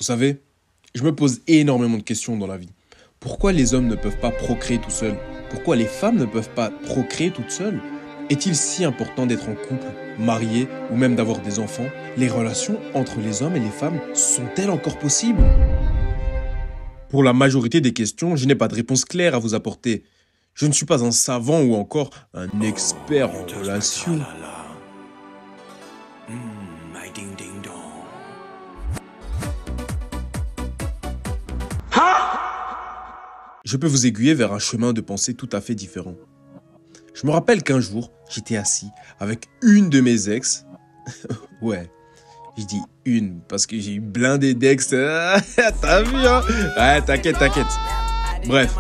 Vous savez, je me pose énormément de questions dans la vie. Pourquoi les hommes ne peuvent pas procréer tout seuls? Pourquoi les femmes ne peuvent pas procréer toutes seules? Est-il si important d'être en couple, marié ou même d'avoir des enfants? Les relations entre les hommes et les femmes sont-elles encore possibles? Pour la majorité des questions, je n'ai pas de réponse claire à vous apporter. Je ne suis pas un savant ou encore un expert en relations. Je peux vous aiguiller vers un chemin de pensée tout à fait différent. Je me rappelle qu'un jour, j'étais assis avec une de mes ex. Ouais, je dis une parce que j'ai eu blindé d'ex. T'as vu, hein? Ouais, t'inquiète. Bref,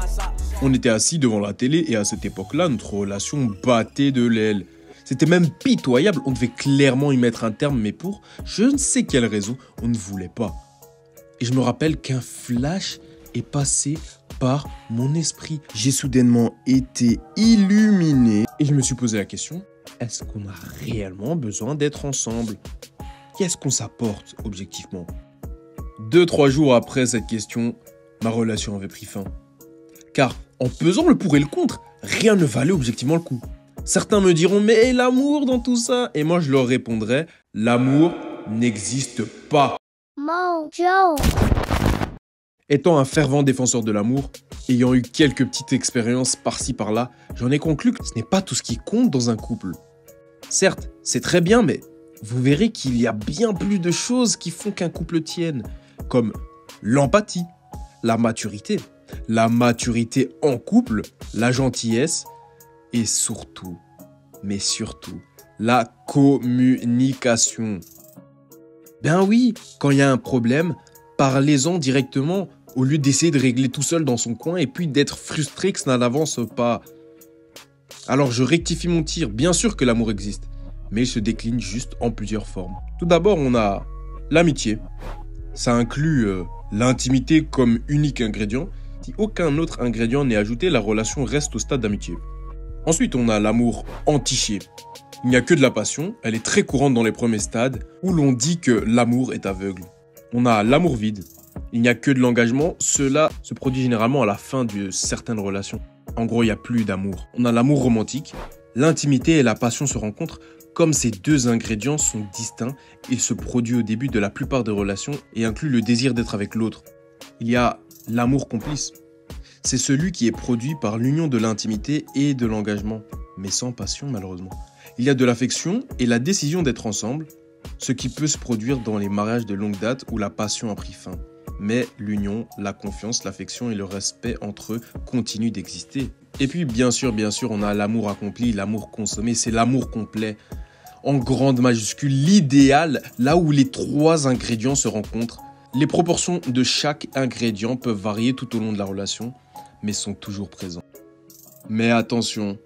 on était assis devant la télé et à cette époque-là, notre relation battait de l'aile. C'était même pitoyable, on devait clairement y mettre un terme, mais pour je ne sais quelle raison, on ne voulait pas. Et je me rappelle qu'un flash est passé par mon esprit. J'ai soudainement été illuminé et je me suis posé la question, est-ce qu'on a réellement besoin d'être ensemble? Qu'est-ce qu'on s'apporte objectivement? 2-3 jours après cette question, ma relation avait pris fin. Car en pesant le pour et le contre, rien ne valait objectivement le coup. Certains me diront, mais l'amour dans tout ça? Et moi je leur répondrai, l'amour n'existe pas. Mojo. Étant un fervent défenseur de l'amour, ayant eu quelques petites expériences par-ci par-là, j'en ai conclu que ce n'est pas tout ce qui compte dans un couple. Certes, c'est très bien, mais vous verrez qu'il y a bien plus de choses qui font qu'un couple tienne, comme l'empathie, la maturité en couple, la gentillesse et surtout, mais surtout, la communication. Ben oui, quand il y a un problème, parlez-en directement au lieu d'essayer de régler tout seul dans son coin et puis d'être frustré que ça n'avance pas. Alors je rectifie mon tir, bien sûr que l'amour existe, mais il se décline juste en plusieurs formes. Tout d'abord, on a l'amitié. Ça inclut l'intimité comme unique ingrédient. Si aucun autre ingrédient n'est ajouté, la relation reste au stade d'amitié. Ensuite, on a l'amour entiché. Il n'y a que de la passion, elle est très courante dans les premiers stades, où l'on dit que l'amour est aveugle. On a l'amour vide. Il n'y a que de l'engagement, cela se produit généralement à la fin de certaines relations. En gros, il n'y a plus d'amour. On a l'amour romantique. L'intimité et la passion se rencontrent. Comme ces deux ingrédients sont distincts, il se produit au début de la plupart des relations et inclut le désir d'être avec l'autre. Il y a l'amour complice. C'est celui qui est produit par l'union de l'intimité et de l'engagement, mais sans passion malheureusement. Il y a de l'affection et la décision d'être ensemble, ce qui peut se produire dans les mariages de longue date où la passion a pris fin. Mais l'union, la confiance, l'affection et le respect entre eux continuent d'exister. Et puis bien sûr, on a l'amour accompli, l'amour consommé, c'est l'amour complet. En grande majuscule, l'idéal, là où les trois ingrédients se rencontrent. Les proportions de chaque ingrédient peuvent varier tout au long de la relation, mais sont toujours présents. Mais attention,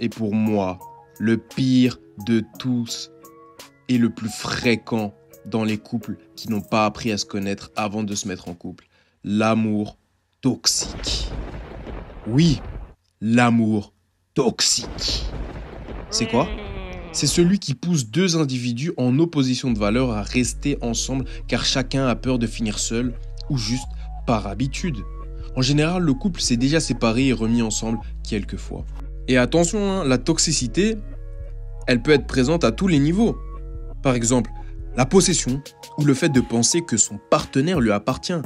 et pour moi, le pire de tous et le plus fréquent dans les couples qui n'ont pas appris à se connaître avant de se mettre en couple, l'amour toxique. Oui, l'amour toxique. C'est quoi? C'est celui qui pousse deux individus en opposition de valeurs à rester ensemble car chacun a peur de finir seul ou juste par habitude. En général, le couple s'est déjà séparé et remis ensemble quelques fois. Et attention, la toxicité, elle peut être présente à tous les niveaux. Par exemple, la possession ou le fait de penser que son partenaire lui appartient.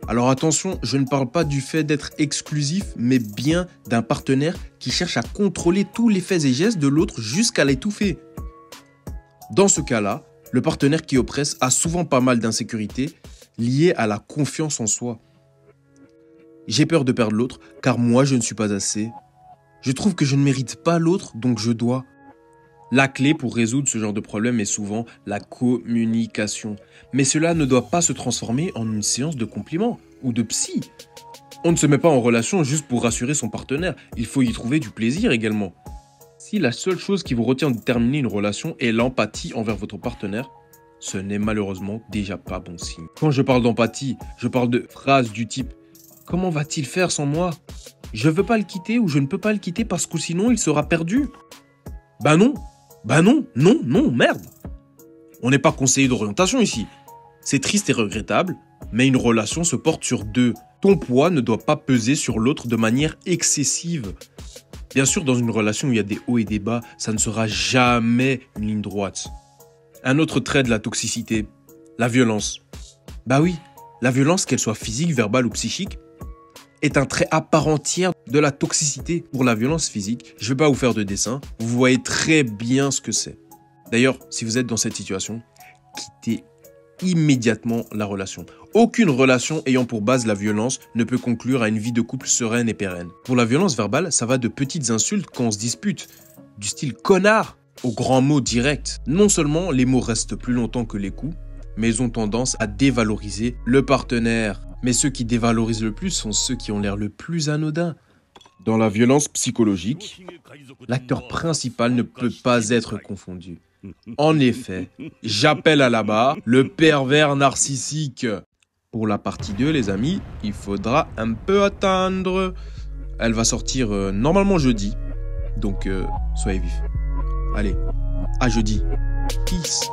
Alors attention, je ne parle pas du fait d'être exclusif, mais bien d'un partenaire qui cherche à contrôler tous les faits et gestes de l'autre jusqu'à l'étouffer. Dans ce cas-là, le partenaire qui oppresse a souvent pas mal d'insécurité liées à la confiance en soi. J'ai peur de perdre l'autre car moi je ne suis pas assez. Je trouve que je ne mérite pas l'autre donc je dois. La clé pour résoudre ce genre de problème est souvent la communication. Mais cela ne doit pas se transformer en une séance de compliments ou de psy. On ne se met pas en relation juste pour rassurer son partenaire, il faut y trouver du plaisir également. Si la seule chose qui vous retient de terminer une relation est l'empathie envers votre partenaire, ce n'est malheureusement déjà pas bon signe. Quand je parle d'empathie, je parle de phrases du type « Comment va-t-il faire sans moi ? Je ne veux pas le quitter ou je ne peux pas le quitter parce que sinon il sera perdu. » Bah non, merde. On n'est pas conseiller d'orientation ici. C'est triste et regrettable, Mais une relation se porte sur deux. Ton poids ne doit pas peser sur l'autre de manière excessive. Bien sûr, dans une relation où il y a des hauts et des bas, ça ne sera jamais une ligne droite. Un autre trait de la toxicité, la violence. Bah oui, la violence, qu'elle soit physique, verbale ou psychique, est un trait à part entière de la toxicité. Pour la violence physique, je ne vais pas vous faire de dessin, vous voyez très bien ce que c'est. D'ailleurs, si vous êtes dans cette situation, quittez immédiatement la relation. Aucune relation ayant pour base la violence ne peut conclure à une vie de couple sereine et pérenne. Pour la violence verbale, ça va de petites insultes quand on se dispute, du style connard aux grands mots directs. Non seulement les mots restent plus longtemps que les coups, mais ils ont tendance à dévaloriser le partenaire. Mais ceux qui dévalorisent le plus sont ceux qui ont l'air le plus anodins. Dans la violence psychologique, l'acteur principal ne peut pas être confondu. En effet, j'appelle à la barre le pervers narcissique. Pour la partie 2, les amis, il faudra un peu attendre. Elle va sortir normalement jeudi, donc soyez vifs. Allez, à jeudi. Peace.